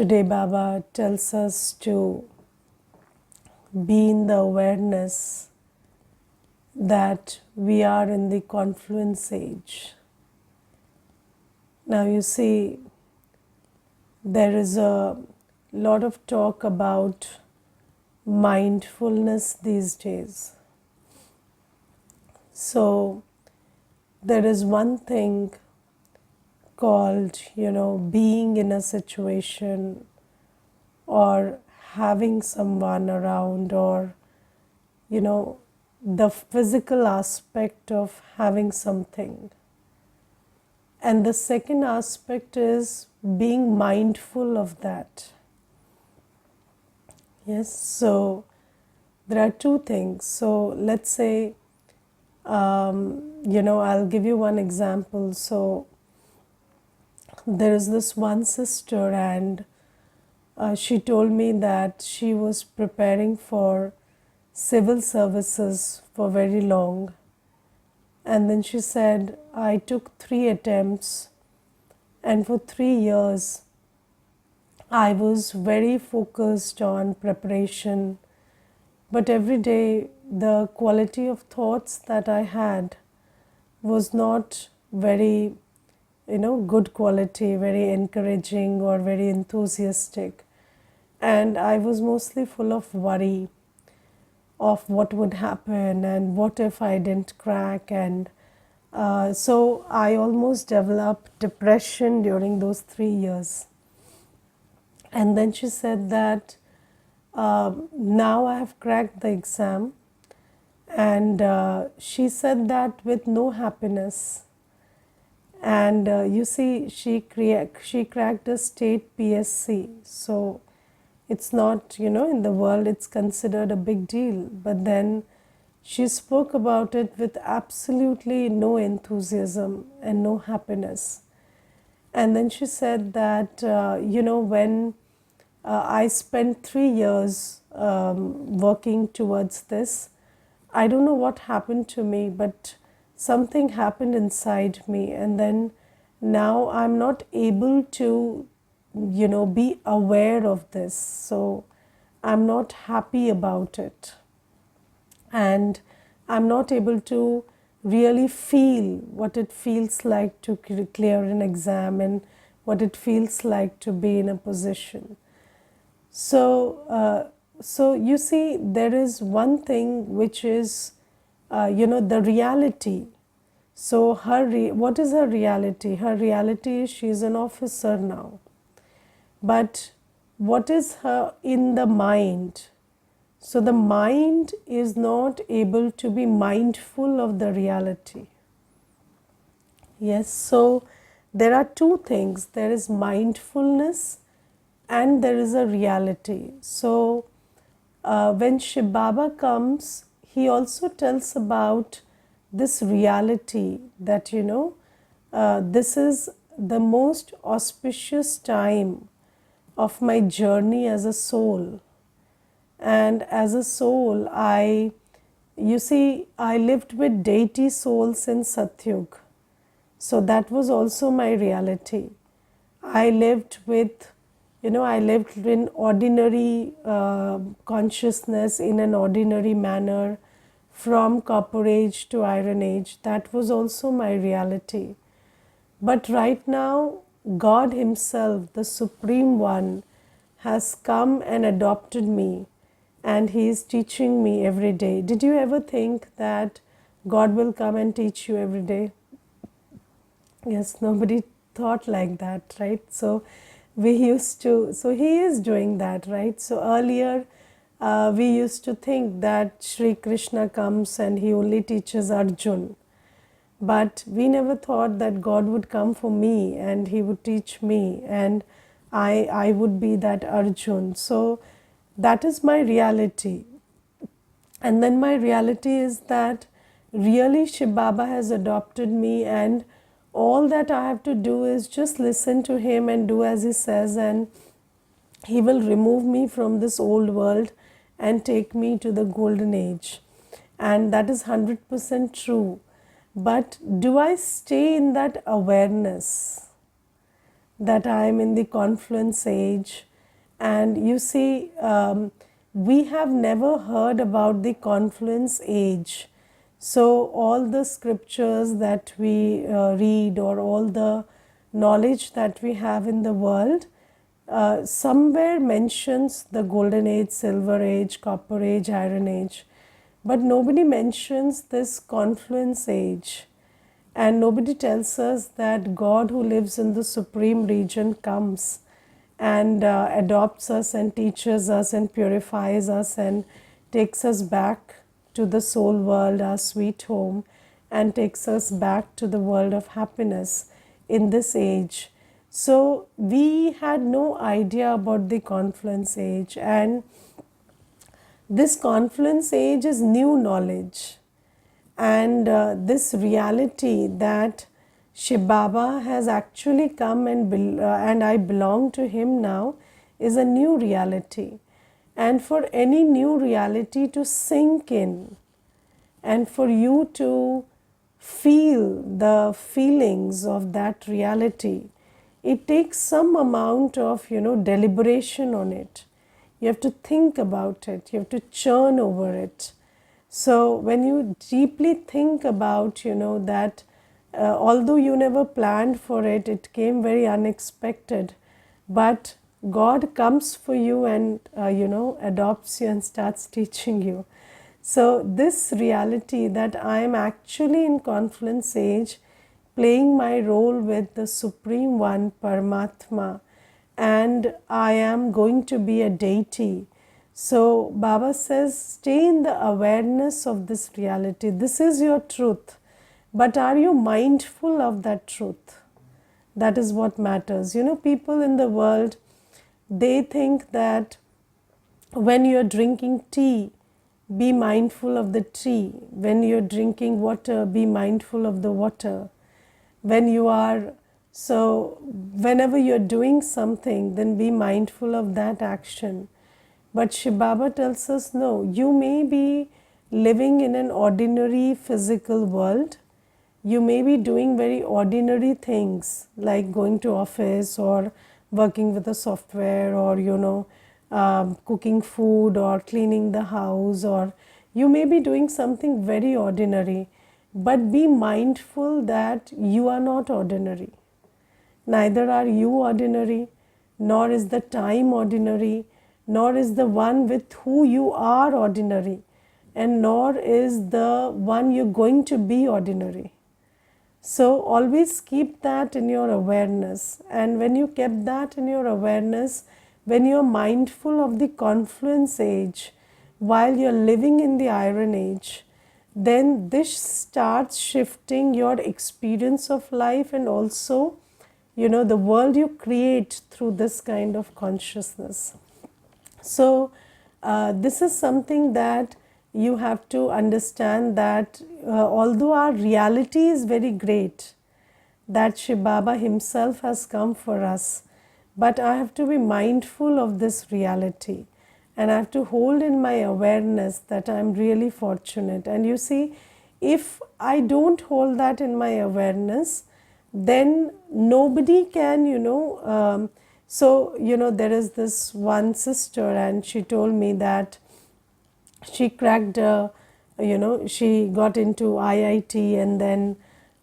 Today Baba tells us to be in the awareness that we are in the confluence age. Now you see, there is a lot of talk about mindfulness these days. So there is one thing called, being in a situation or having someone around, or, the physical aspect of having something. And the second aspect is being mindful of that. Yes, so there are two things. So let's say, I'll give you one example. So there is this one sister, and she told me that she was preparing for civil services for very long. And then she said, I took 3 attempts, and for 3 years I was very focused on preparation. But every day the quality of thoughts that I had was not very, good quality, very encouraging or very enthusiastic. And I was mostly full of worry of what would happen and what if I didn't crack. And so I almost developed depression during those 3 years. And then she said that now I have cracked the exam. And she said that with no happiness. And you see, she cracked a state PSC. So it's not, in the world it's considered a big deal. But then she spoke about it with absolutely no enthusiasm and no happiness. And then she said that, when I spent 3 years working towards this, I don't know what happened to me, but something happened inside me. And then now I'm not able to, be aware of this. So I'm not happy about it. And I'm not able to really feel what it feels like to clear an exam and what it feels like to be in a position. So you see, there is one thing which is, the reality. So what is her reality? Her reality is she is an officer now. But what is her in the mind? So the mind is not able to be mindful of the reality. Yes, so there are two things. There is mindfulness and there is a reality. So when Shiv Baba comes, he also tells about this reality that, this is the most auspicious time of my journey as a soul. And as a soul, I lived with deity souls in Satyug. So that was also my reality. I lived in ordinary consciousness in an ordinary manner from Copper Age to Iron Age. That was also my reality. But right now, God Himself, the Supreme One, has come and adopted me, and He is teaching me every day. Did you ever think that God will come and teach you every day? Yes, nobody thought like that, right? So He is doing that, right? So earlier we used to think that Sri Krishna comes and He only teaches Arjun. But we never thought that God would come for me and He would teach me, and I would be that Arjun. So that is my reality. And then my reality is that really Shiv Baba has adopted me, and all that I have to do is just listen to Him and do as He says, and He will remove me from this old world and take me to the golden age. And that is 100% true. But do I stay in that awareness that I am in the confluence age And you see, we have never heard about the confluence age. So, all the scriptures that we read, or all the knowledge that we have in the world, somewhere mentions the golden age, silver age, copper age, iron age, but nobody mentions this confluence age. And nobody tells us that God, who lives in the supreme region, comes and adopts us and teaches us and purifies us and takes us back to the soul world, our sweet home, and takes us back to the world of happiness in this age. So we had no idea about the confluence age, and this confluence age is new knowledge. And this reality that Shiv Baba has actually come and I belong to him now is a new reality. And for any new reality to sink in, and for you to feel the feelings of that reality, it takes some amount of deliberation on it. You have to think about it, you have to churn over it. So when you deeply think about that, although you never planned for it, it came very unexpected, but God comes for you and adopts you and starts teaching you. So this reality that I am actually in confluence age, playing my role with the Supreme One, Paramatma, and I am going to be a deity. So Baba says, stay in the awareness of this reality. This is your truth. But are you mindful of that truth? That is what matters. People in the world, they think that when you're drinking tea, be mindful of the tea. When you're drinking water, be mindful of the water. Whenever you're doing something, then be mindful of that action. But Shiv Baba tells us, no, you may be living in an ordinary physical world. You may be doing very ordinary things like going to office or working with a software, or cooking food or cleaning the house, or you may be doing something very ordinary, but be mindful that you are not ordinary. Neither are you ordinary, nor is the time ordinary, nor is the one with who you are ordinary, and nor is the one you're going to be ordinary. So always keep that in your awareness. And when you kept that in your awareness, when you're mindful of the confluence age while you're living in the iron age, then this starts shifting your experience of life, and also the world you create through this kind of consciousness. So this is something that you have to understand, that although our reality is very great, that Shiv Baba himself has come for us, but I have to be mindful of this reality, and I have to hold in my awareness that I am really fortunate. And you see, if I don't hold that in my awareness, then nobody can, there is this one sister, and she told me that she cracked, she got into IIT, and then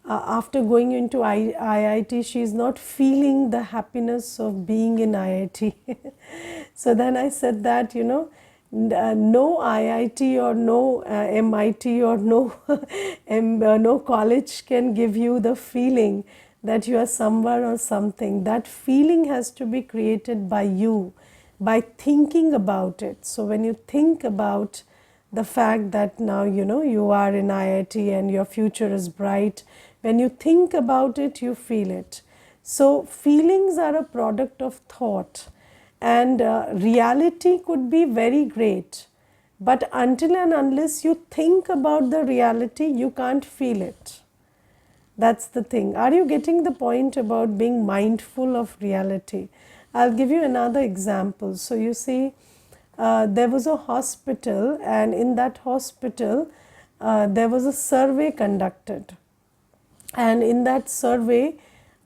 after going into IIT, she is not feeling the happiness of being in IIT. So then I said that, no IIT or no MIT or no college can give you the feeling that you are somewhere or something. That feeling has to be created by you, by thinking about it. So when you think about the fact that now you are in IIT and your future is bright, when you think about it, you feel it. So feelings are a product of thought, and reality could be very great, but until and unless you think about the reality, you can't feel it. That's the thing. Are you getting the point about being mindful of reality? I'll give you another example. So you see, there was a hospital, and in that hospital there was a survey conducted, and in that survey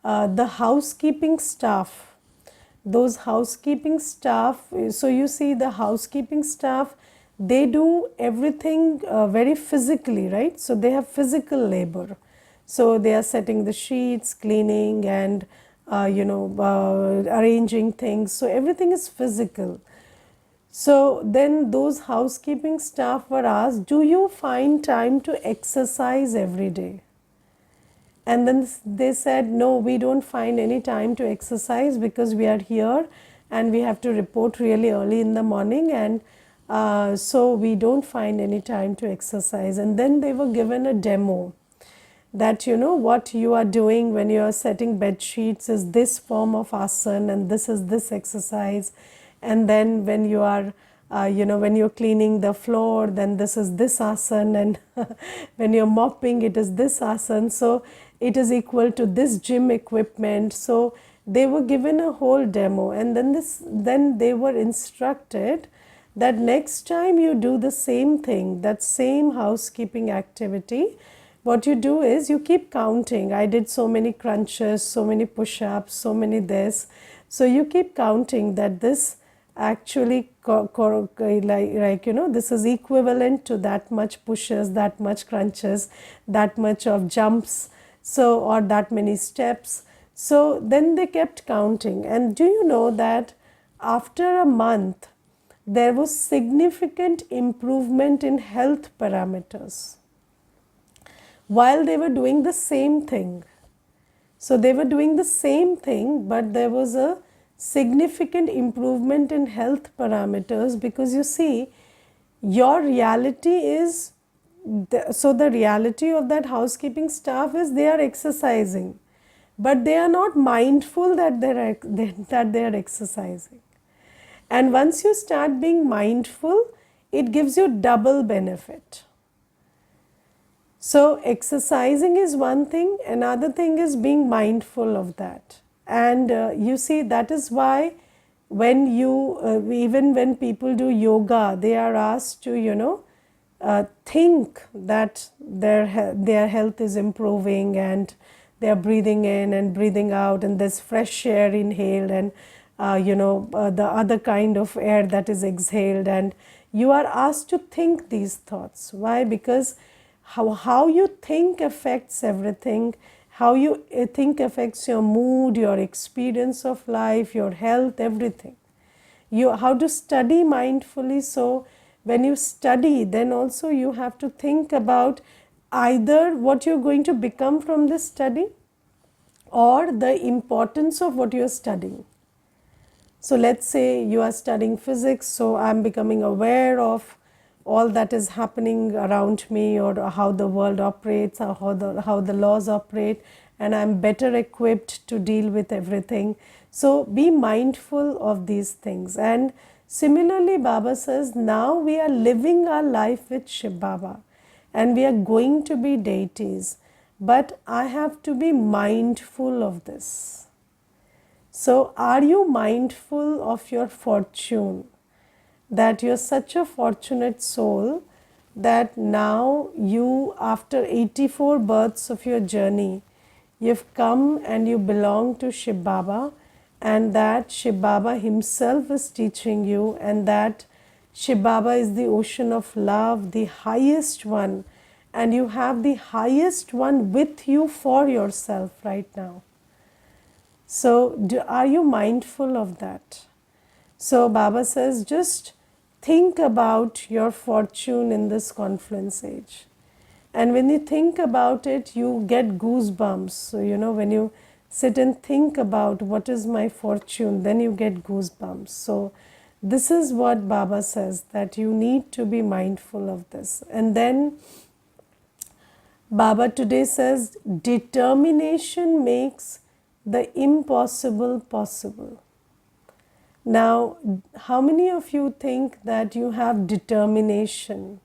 the housekeeping staff, those housekeeping staff, so you see the housekeeping staff, they do everything very physically, right? So they have physical labor. So they are setting the sheets, cleaning, and arranging things. So everything is physical. So then those housekeeping staff were asked, do you find time to exercise every day? And then they said, no, we don't find any time to exercise because we are here and we have to report really early in the morning, and so we don't find any time to exercise. And then they were given a demo that, what you are doing when you are setting bed sheets is this form of asana, and this is this exercise. And then when you are when you're cleaning the floor, then this is this asana, and when you're mopping, it is this asana. So it is equal to this gym equipment. So they were given a whole demo, and then they were instructed that next time you do the same thing, that same housekeeping activity, what you do is you keep counting. I did so many crunches, so many push-ups, so many this. So you keep counting that this actually this is equivalent to that much pushes, that much crunches, that much of jumps, so or that many steps. So then they kept counting, and do you know that after a month there was significant improvement in health parameters while they were doing the same thing. So they were doing the same thing, but there was a significant improvement in health parameters, because you see, your reality is, so the reality of that housekeeping staff is they are exercising, but they are not mindful that they are exercising. And once you start being mindful, it gives you double benefit. So exercising is one thing, another thing is being mindful of that. And you see, that is why when even when people do yoga, they are asked to, think that their health is improving, and they are breathing in and breathing out, and there's fresh air inhaled, and the other kind of air that is exhaled, and you are asked to think these thoughts. Why? Because how you think affects everything. How you think affects your mood, your experience of life, your health, everything. How to study mindfully. So when you study, then also you have to think about either what you're going to become from this study, or the importance of what you're studying. So let's say you are studying physics, so I'm becoming aware of all that is happening around me, or how the world operates, or how the laws operate, and I'm better equipped to deal with everything. So be mindful of these things. And similarly, Baba says, now we are living our life with Shiv Baba, and we are going to be deities, but I have to be mindful of this. So are you mindful of your fortune? That you're such a fortunate soul that now you, after 84 births of your journey, you've come and you belong to Shiv Baba, and that Shiv Baba himself is teaching you, and that Shiv Baba is the ocean of love, the highest one, and you have the highest one with you for yourself right now. So are you mindful of that? So Baba says, just think about your fortune in this confluence age. And when you think about it, you get goosebumps. So, when you sit and think about what is my fortune, then you get goosebumps. So this is what Baba says, that you need to be mindful of this. And then Baba today says, determination makes the impossible possible. Now, how many of you think that you have determination?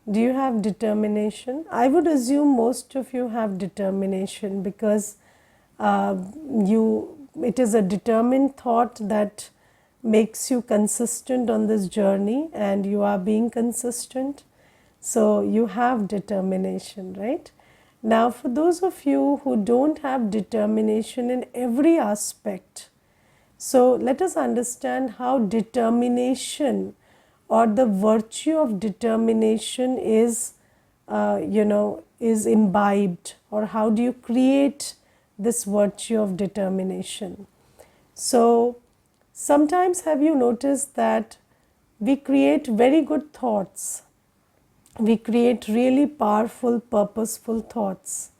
Do you have determination? I would assume most of you have determination, because it is a determined thought that makes you consistent on this journey, and you are being consistent. So you have determination, right? Now, for those of you who don't have determination in every aspect, So let us understand how determination or the virtue of determination is, is imbibed, or how do you create this virtue of determination. So sometimes have you noticed that we create very good thoughts, we create really powerful, purposeful thoughts,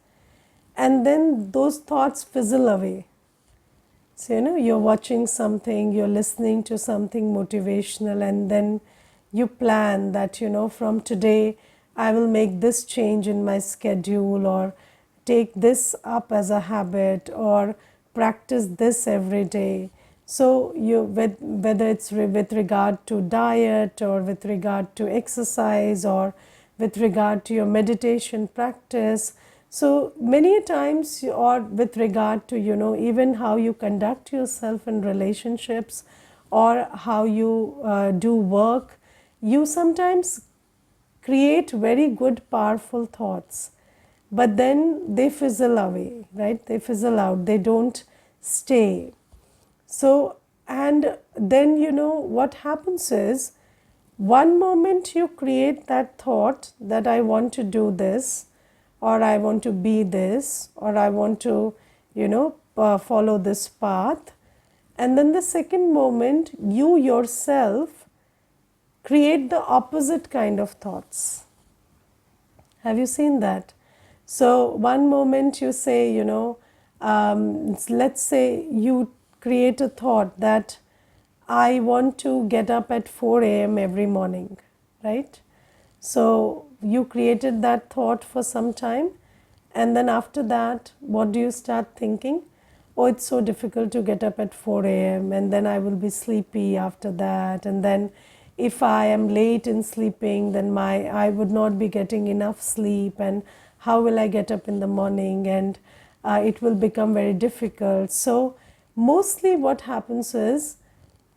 and then those thoughts fizzle away. So, you're watching something, you're listening to something motivational, and then you plan that, from today I will make this change in my schedule, or take this up as a habit, or practice this every day. So, whether it's with regard to diet, or with regard to exercise, or with regard to your meditation practice, so many times, or with regard to, even how you conduct yourself in relationships, or how you do work, you sometimes create very good, powerful thoughts, but then they fizzle away, right? They fizzle out, they don't stay. So, and then, what happens is, one moment you create that thought that I want to do this, or I want to be this, or I want to, follow this path. And then the second moment, you yourself create the opposite kind of thoughts. Have you seen that? So, one moment you say, let's say you create a thought that I want to get up at 4 a.m. every morning, right? So, you created that thought for some time, and then after that, what do you start thinking? Oh, it's so difficult to get up at 4 a.m., and then I will be sleepy after that, and then if I am late in sleeping, then I would not be getting enough sleep, and how will I get up in the morning, and it will become very difficult. So mostly what happens is,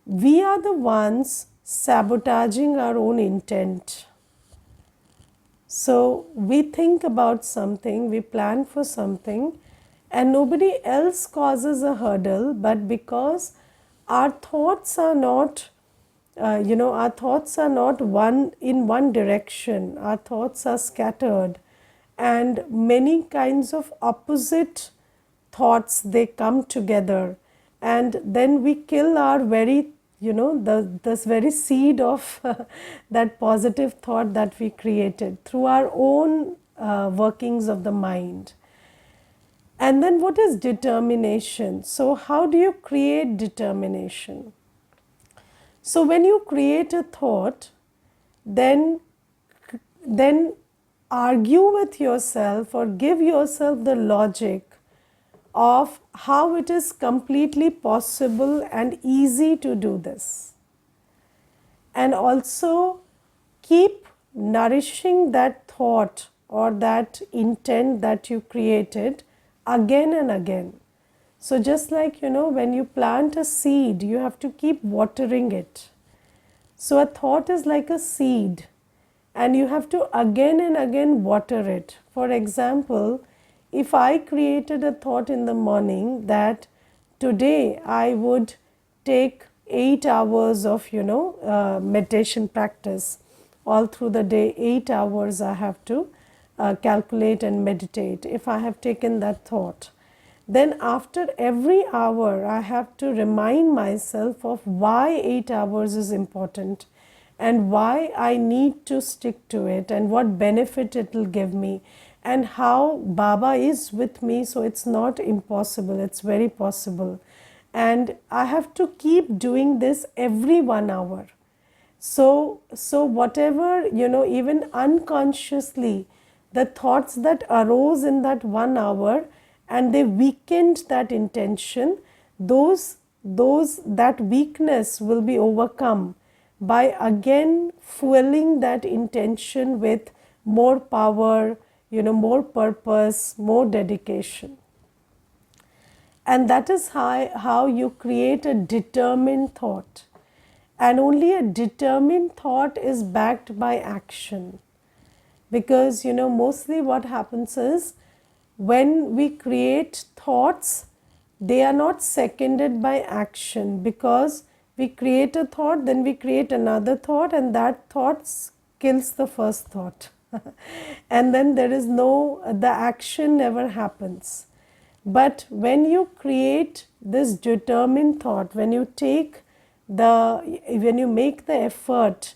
we are the ones sabotaging our own intent. So we think about something, we plan for something, and nobody else causes a hurdle, but because our thoughts are not, our thoughts are not one in one direction, our thoughts are scattered, and many kinds of opposite thoughts, they come together, and then we kill our very, this very seed of that positive thought that we created through our own workings of the mind. And then what is determination? So how do you create determination? So when you create a thought, then argue with yourself, or give yourself the logic of how it is completely possible and easy to do this. And also keep nourishing that thought or that intent that you created again and again. So just like, when you plant a seed, you have to keep watering it. So a thought is like a seed, and you have to again and again water it. For example, if I created a thought in the morning that today I would take 8 hours of, meditation practice, all through the day, 8 hours I have to calculate and meditate. If I have taken that thought, then after every hour I have to remind myself of why 8 hours is important, and why I need to stick to it, and what benefit it will give me, and how Baba is with me, so it's not impossible, it's very possible. And I have to keep doing this every 1 hour. So whatever, even unconsciously, the thoughts that arose in that 1 hour, and they weakened that intention, that weakness will be overcome by again fueling that intention with more power, more purpose, more dedication. And that is how you create a determined thought. And only a determined thought is backed by action. Because, mostly what happens is, when we create thoughts, they are not seconded by action, because we create a thought, then we create another thought, and that thought kills the first thought. And then there is no, the action never happens. But when you create this determined thought, when you make the effort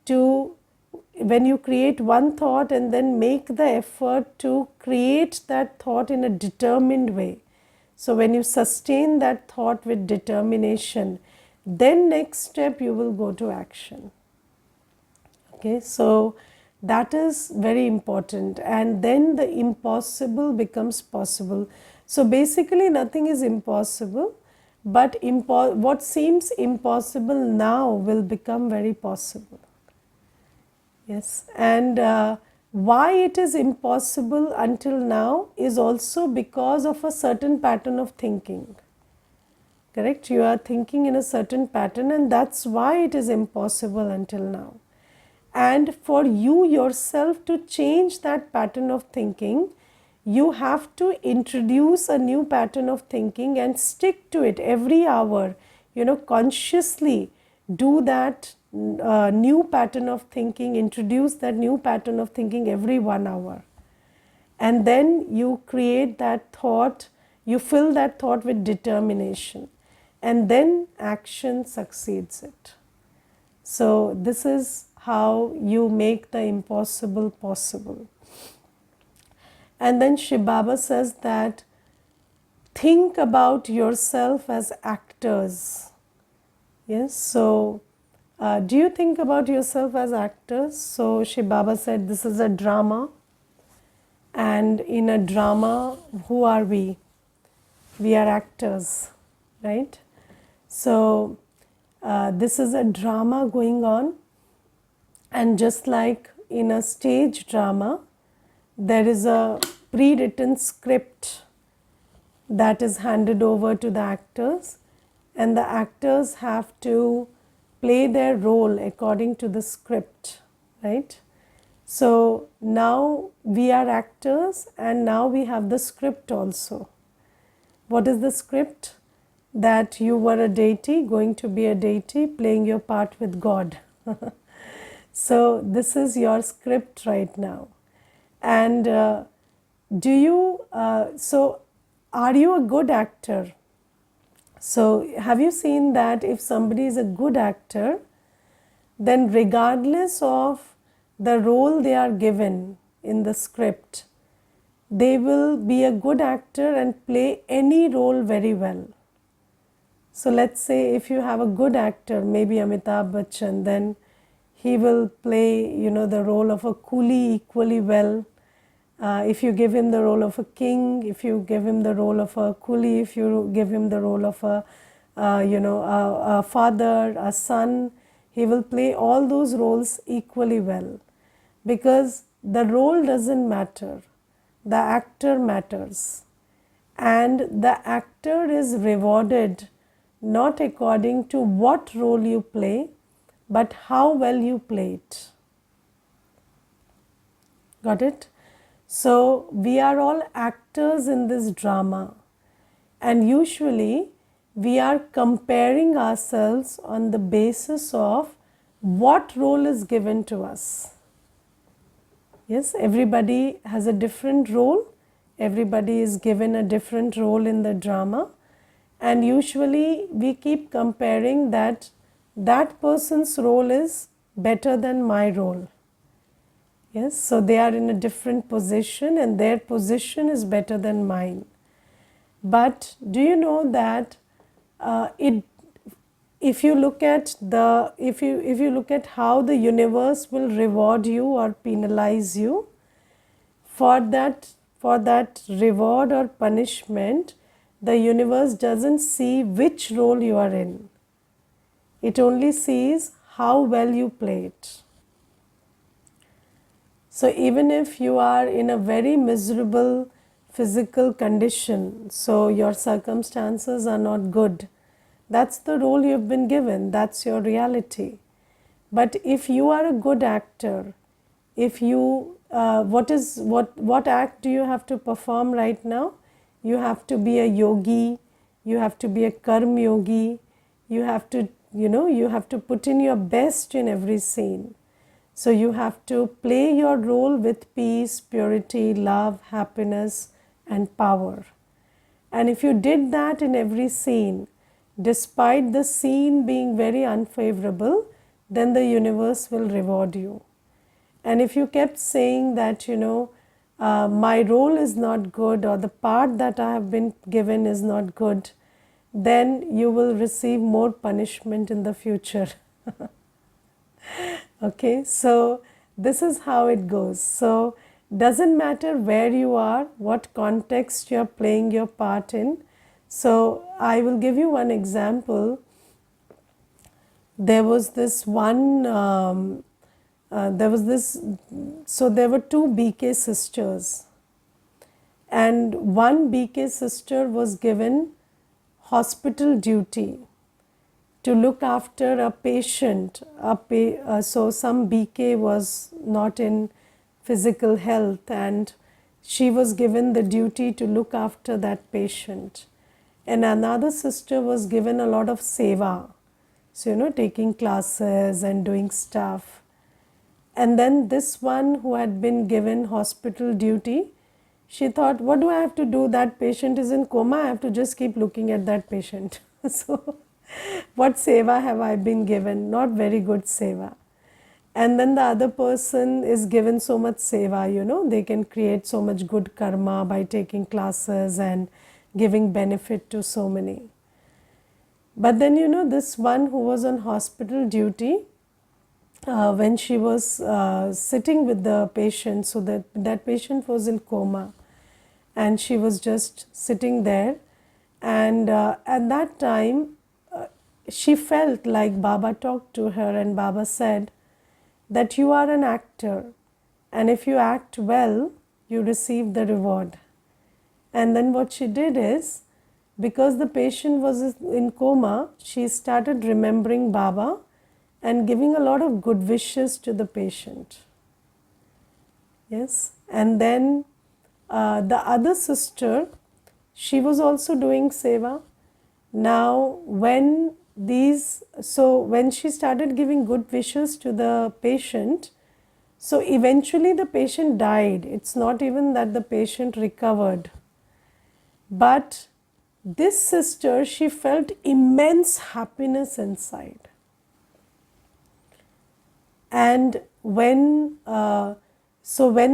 to, when you create one thought and then make the effort to create that thought in a determined way, so when you sustain that thought with determination, then next step you will go to action. Okay, so that is very important, and then the impossible becomes possible. So basically nothing is impossible, but what seems impossible now will become very possible. Yes, and why it is impossible until now is also because of a certain pattern of thinking. Correct? You are thinking in a certain pattern, and that's why it is impossible until now. And for you yourself to change that pattern of thinking, you have to introduce a new pattern of thinking and stick to it every hour. Consciously do that new pattern of thinking, introduce that new pattern of thinking every 1 hour. And then you create that thought, you fill that thought with determination, and then action succeeds it. So this is how you make the impossible possible. And then Shiv Baba says that think about yourself as actors. Yes, so do you think about yourself as actors? So Shiv Baba said this is a drama, and in a drama, who are we? We are actors, right? So this is a drama going on, and just like in a stage drama, there is a pre-written script that is handed over to the actors, and the actors have to play their role according to the script, right? So now we are actors, and now we have the script also. What is the script? That you were a deity, going to be a deity, playing your part with God. So this is your script right now. And are you a good actor? So have you seen that if somebody is a good actor, then regardless of the role they are given in the script, they will be a good actor and play any role very well. So let's say if you have a good actor, maybe Amitabh Bachchan, then he will play, the role of a coolie equally well. If you give him the role of a king, if you give him the role of a coolie, if you give him the role of a father, a son, he will play all those roles equally well, because the role doesn't matter, the actor matters, and the actor is rewarded not according to what role you play, but how well you play it. Got it? So we are all actors in this drama, and usually we are comparing ourselves on the basis of what role is given to us. Yes, everybody has a different role, everybody is given a different role in the drama, and usually we keep comparing that person's role is better than my role. Yes, so they are in a different position and their position is better than mine. But do you know that if you look at how the universe will reward you or penalize you, for that reward or punishment, the universe doesn't see which role you are in. It only sees how well you play it. So even if you are in a very miserable physical condition, so your circumstances are not good, that's the role you've been given, that's your reality. But if you are a good actor, if you what act do you have to perform right now? You have to be a yogi, you have to be a karma yogi, you have to, you have to put in your best in every scene. So you have to play your role with peace, purity, love, happiness, and power. And if you did that in every scene, despite the scene being very unfavorable, then the universe will reward you. And if you kept saying that, my role is not good, or the part that I have been given is not good, then you will receive more punishment in the future. Okay, so this is how it goes. So doesn't matter where you are, what context you're playing your part in. So I will give you one example. There was this one, so there were two BK sisters, and one BK sister was given hospital duty to look after a patient. So some BK was not in physical health, and she was given the duty to look after that patient. And another sister was given a lot of seva, so taking classes and doing stuff. And then this one who had been given hospital duty, she thought, what do I have to do? That patient is in coma, I have to just keep looking at that patient. So what seva have I been given? Not very good seva. And then the other person is given so much seva, they can create so much good karma by taking classes and giving benefit to so many. But then, this one who was on hospital duty, when she was sitting with the patient, so that patient was in coma, and she was just sitting there, and at that time she felt like Baba talked to her, and Baba said that you are an actor, and if you act well, you receive the reward. And then what she did is, because the patient was in coma, she started remembering Baba and giving a lot of good wishes to the patient. Yes, and then the other sister, she was also doing seva. Now when she started giving good wishes to the patient, so eventually the patient died. It's not even that the patient recovered, but this sister, she felt immense happiness inside. And when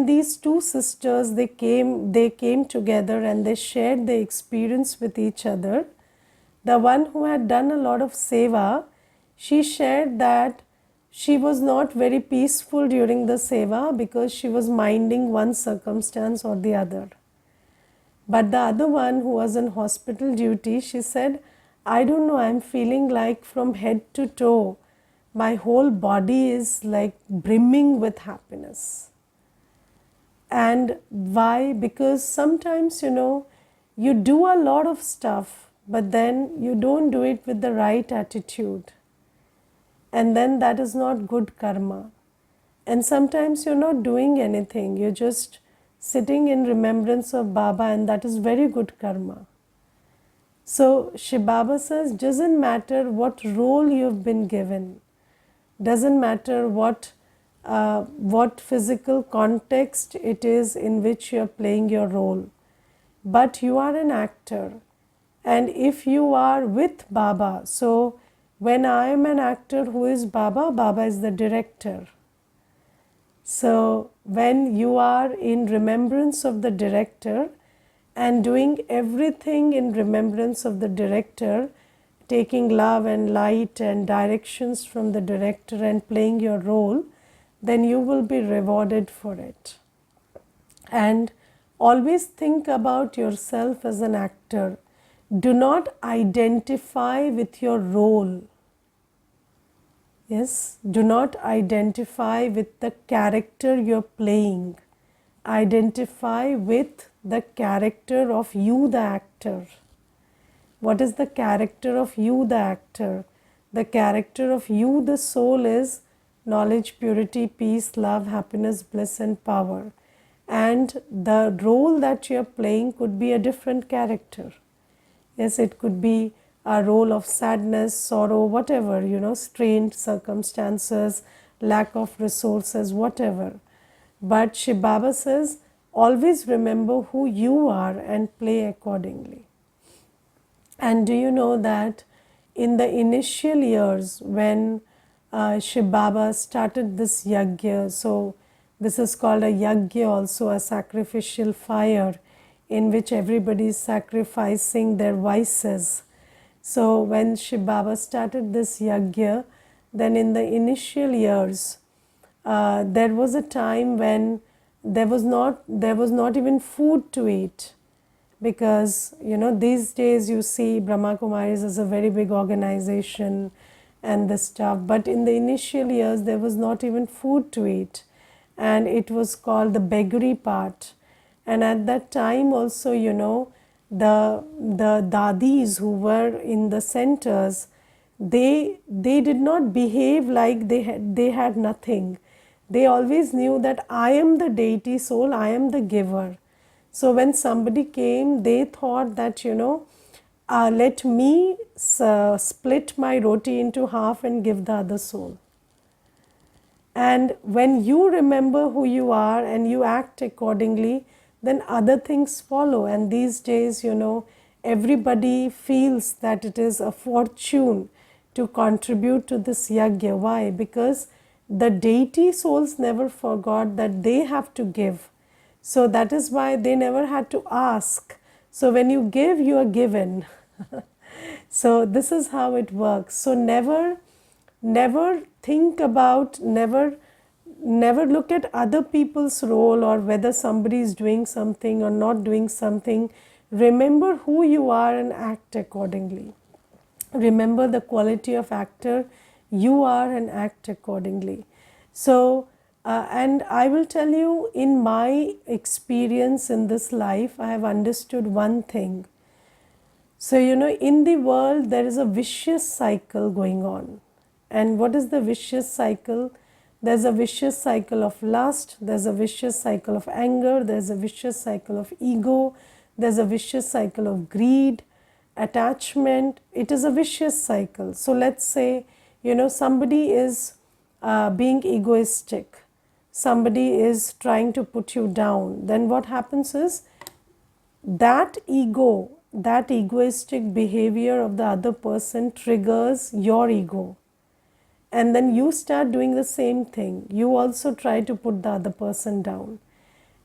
these two sisters, they came together and they shared their experience with each other. The one who had done a lot of seva, she shared that she was not very peaceful during the seva because she was minding one circumstance or the other. But the other one who was in hospital duty, she said, I don't know, I'm feeling like from head to toe, my whole body is like brimming with happiness. And why? Because sometimes, you do a lot of stuff, but then you don't do it with the right attitude. And then that is not good karma. And sometimes you're not doing anything, you're just sitting in remembrance of Baba, and that is very good karma. So Shiv Baba says, doesn't matter what role you've been given, doesn't matter what physical context it is in which you're playing your role, but you are an actor. And if you are with Baba, so when I am an actor, who is Baba? Baba is the director. So when you are in remembrance of the director and doing everything in remembrance of the director, taking love and light and directions from the director and playing your role, then you will be rewarded for it. And always think about yourself as an actor. Do not identify with your role. Yes, do not identify with the character you're playing. Identify with the character of you, the actor. What is the character of you, the actor? The character of you, the soul, is knowledge, purity, peace, love, happiness, bliss, and power. And the role that you're playing could be a different character. Yes, it could be a role of sadness, sorrow, whatever, strained circumstances, lack of resources, whatever. But Shiv Baba says, always remember who you are and play accordingly. And do you know that in the initial years when Shiv Baba started this yagya, so this is called a yagya, also a sacrificial fire in which everybody is sacrificing their vices. So when Shiv Baba started this yagya, then in the initial years, there was a time when there was not even food to eat, because these days you see Brahma Kumaris is a very big organization and this stuff, but in the initial years there was not even food to eat, and it was called the beggary part. And at that time also, the dadis who were in the centers, they did not behave like they had nothing. They always knew that I am the deity soul, I am the giver. So when somebody came, they thought that, let me split my roti into half and give the other soul. And when you remember who you are and you act accordingly, then other things follow. And these days, everybody feels that it is a fortune to contribute to this yagya. Why? Because the deity souls never forgot that they have to give. So that is why they never had to ask. So when you give, you are given. So this is how it works. So never think about, never look at other people's role or whether somebody is doing something or not doing something. Remember who you are and act accordingly. Remember the quality of actor you are and act accordingly. So and I will tell you, in my experience in this life, I have understood one thing. So, in the world, there is a vicious cycle going on. And what is the vicious cycle? There's a vicious cycle of lust, there's a vicious cycle of anger, there's a vicious cycle of ego, there's a vicious cycle of greed, attachment. It is a vicious cycle. So, let's say, somebody is being egoistic, somebody is trying to put you down. Then what happens is, that ego, that egoistic behavior of the other person triggers your ego, and then you start doing the same thing. You also try to put the other person down,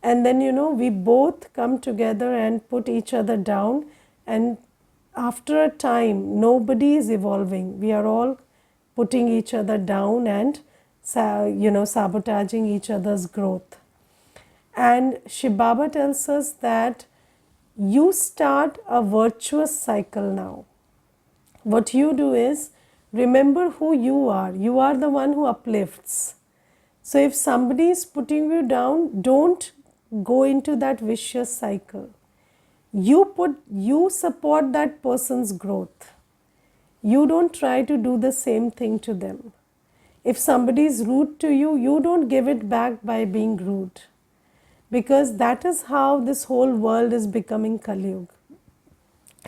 and then we both come together and put each other down, and after a time nobody is evolving. We are all putting each other down and sabotaging each other's growth. And Shiv Baba tells us that you start a virtuous cycle now. What you do is, remember who you are. You are the one who uplifts. So if somebody is putting you down, don't go into that vicious cycle. You support that person's growth. You don't try to do the same thing to them. If somebody is rude to you, you don't give it back by being rude. Because that is how this whole world is becoming Kali Yuga,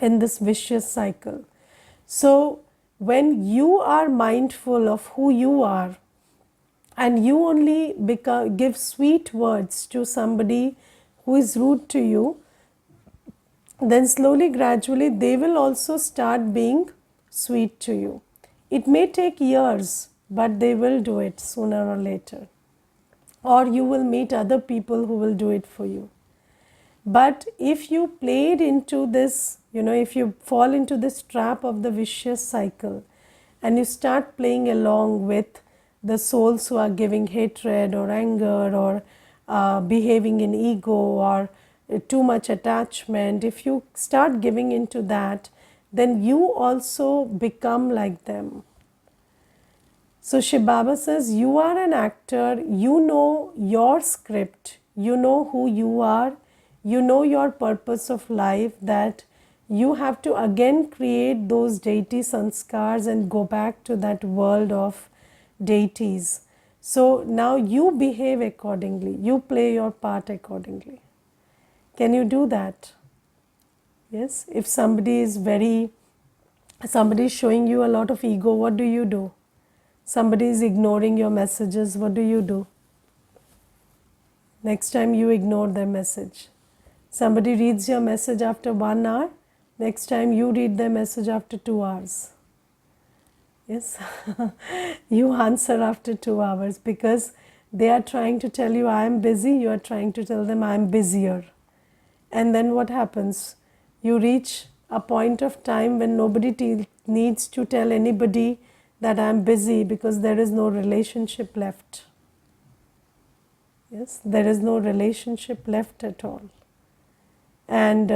in this vicious cycle. So when you are mindful of who you are, and you only give sweet words to somebody who is rude to you, then slowly, gradually, they will also start being sweet to you. It may take years, but they will do it sooner or later. Or you will meet other people who will do it for you. But if you played into this, if you fall into this trap of the vicious cycle, and you start playing along with the souls who are giving hatred or anger or behaving in ego or too much attachment, if you start giving into that, then you also become like them. So Shiv Baba says, you are an actor, you know your script, you know who you are, you know your purpose of life, that you have to again create those deity sanskars and go back to that world of deities. So now you behave accordingly, you play your part accordingly. Can you do that? Yes, if somebody is showing you a lot of ego, what do you do? Somebody is ignoring your messages, what do you do? Next time you ignore their message. Somebody reads your message after 1 hour, next time you read their message after 2 hours. Yes, you answer after 2 hours because they are trying to tell you I am busy, you are trying to tell them I am busier. And then what happens? You reach a point of time when nobody needs to tell anybody that I am busy because there is no relationship left. Yes, there is no relationship left at all. And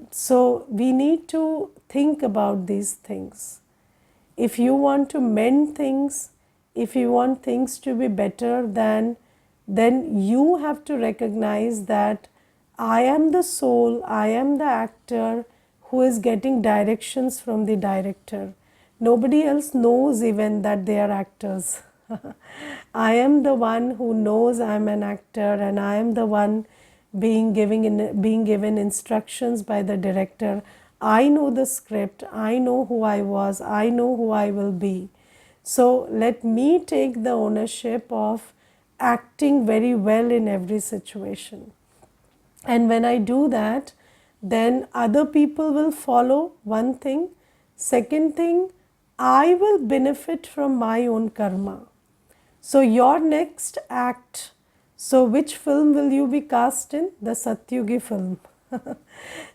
so we need to think about these things. If you want to mend things, if you want things to be better, then you have to recognize that I am the soul, I am the actor who is getting directions from the director. Nobody else knows even that they are actors. I am the one who knows I am an actor, and I am the one being given instructions by the director. I know the script, I know who I was, I know who I will be. So let me take the ownership of acting very well in every situation. And when I do that, then other people will follow, one thing. Second thing, I will benefit from my own karma. So your next act, so which film will you be cast in? The Satyugi film.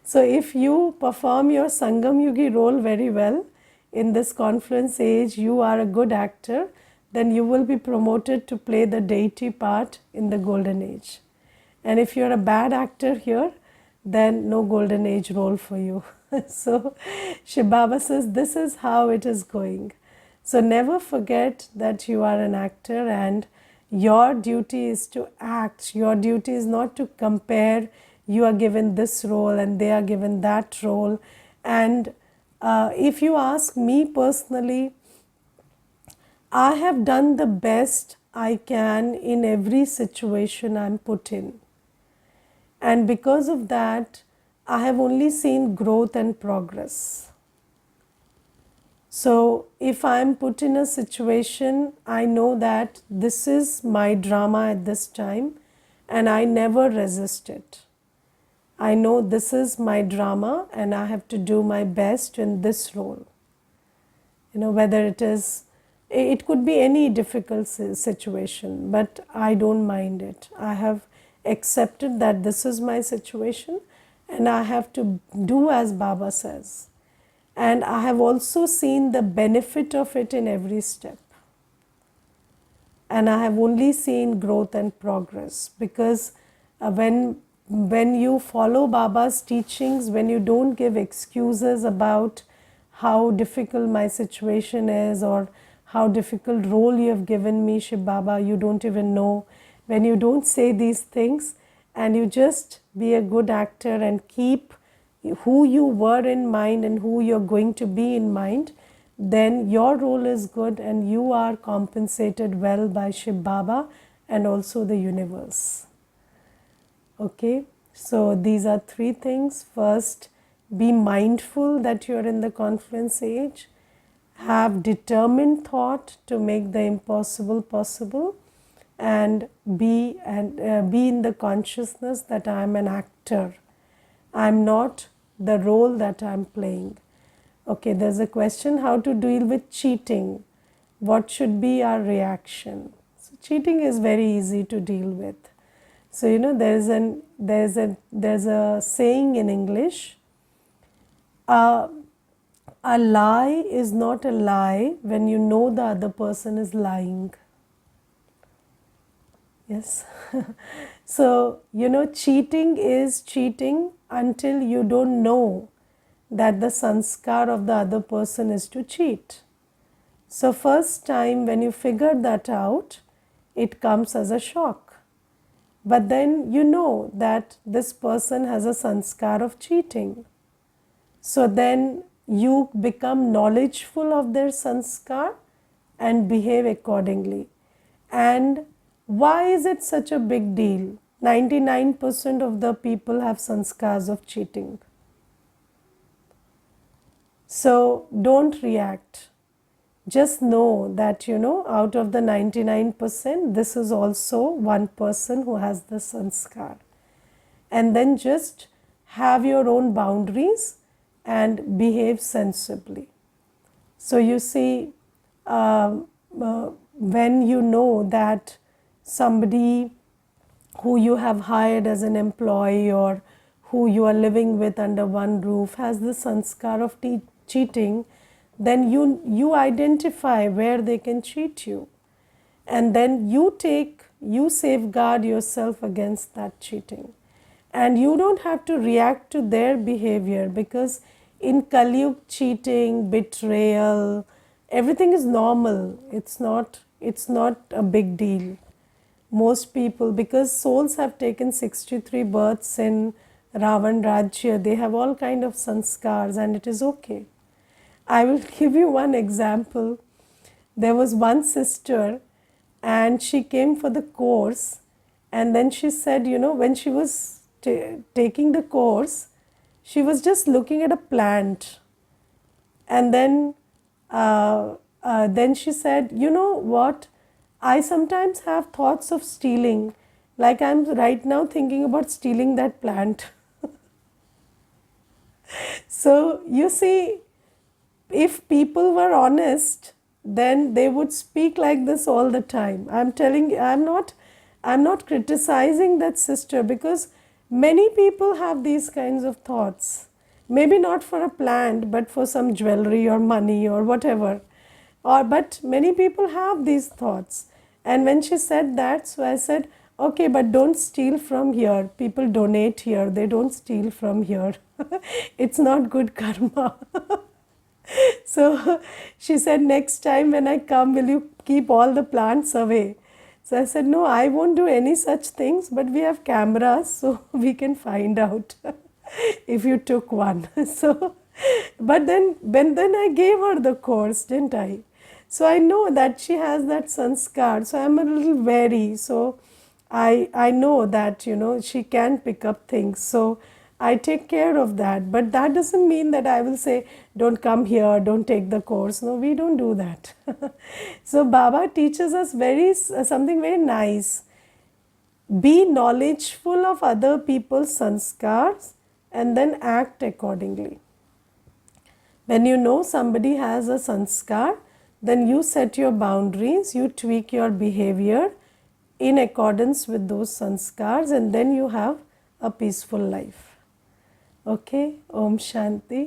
So if you perform your Sangam Yugi role very well in this confluence age, you are a good actor, then you will be promoted to play the deity part in the golden age. And if you're a bad actor here, then no golden age role for you. So Shiv Baba says this is how it is going. So never forget that you are an actor and your duty is to act. Your duty is not to compare. You are given this role and they are given that role. And if you ask me personally, I have done the best I can in every situation I'm put in. And because of that, I have only seen growth and progress. So if I am put in a situation, I know that this is my drama at this time and I never resist it. I know this is my drama and I have to do my best in this role. Whether it could be any difficult situation, but I don't mind it. I have accepted that this is my situation and I have to do as Baba says. And I have also seen the benefit of it in every step. And I have only seen growth and progress because when you follow Baba's teachings, when you don't give excuses about how difficult my situation is or how difficult role you have given me, Shiv Baba, you don't even know. When you don't say these things and you just be a good actor and keep who you were in mind and who you're going to be in mind, then your role is good and you are compensated well by Shiv Baba and also the universe. Okay, so these are three things. First, be mindful that you're in the confluence age. Have determined thought to make the impossible possible, and be in the consciousness that I am an actor. I am not the role that I am playing. Okay, there's a question, how to deal with cheating? What should be our reaction? So cheating is very easy to deal with. So there's a saying in English, a lie is not a lie when you know the other person is lying. Yes. So cheating is cheating until you don't know that the sanskar of the other person is to cheat. So first time when you figure that out, it comes as a shock. But then you know that this person has a sanskar of cheating. So then you become knowledgeful of their sanskar and behave accordingly. And why is it such a big deal? 99% of the people have sanskars of cheating. So don't react. Just know that, out of the 99%, this is also one person who has the sanskar. And then just have your own boundaries and behave sensibly. So you see, when you know that somebody who you have hired as an employee or who you are living with under one roof has the sanskar of cheating, then you identify where they can cheat you, and then you safeguard yourself against that cheating, and you don't have to react to their behavior, because in Kali cheating, betrayal, everything is normal. It's not a big deal. Most people, because souls have taken 63 births in Ravan Rajya, they have all kind of sanskars, and it is okay. I will give you one example. There was one sister, and she came for the course, and then she said, when she was taking the course, she was just looking at a plant, and then she said, you know what, I sometimes have thoughts of stealing, like I'm right now thinking about stealing that plant. So you see, if people were honest, then they would speak like this all the time. I'm telling you, I'm not criticizing that sister, because many people have these kinds of thoughts. Maybe not for a plant, but for some jewelry or money or whatever. But many people have these thoughts. And when she said that, so I said, okay, but don't steal from here. People donate here, they don't steal from here. It's not good karma. So she said, next time when I come, will you keep all the plants away? So I said, no, I won't do any such things, but we have cameras, so we can find out if you took one. So, but then I gave her the course, didn't I? So I know that she has that sanskar, so I'm a little wary. So I know that, she can pick up things. So I take care of that. But that doesn't mean that I will say, don't come here, don't take the course. No, we don't do that. So Baba teaches us something very nice. Be knowledgeful of other people's sanskars and then act accordingly. When you know somebody has a sanskar, then you set your boundaries, you tweak your behavior in accordance with those sanskars, and then you have a peaceful life. Okay, Om Shanti.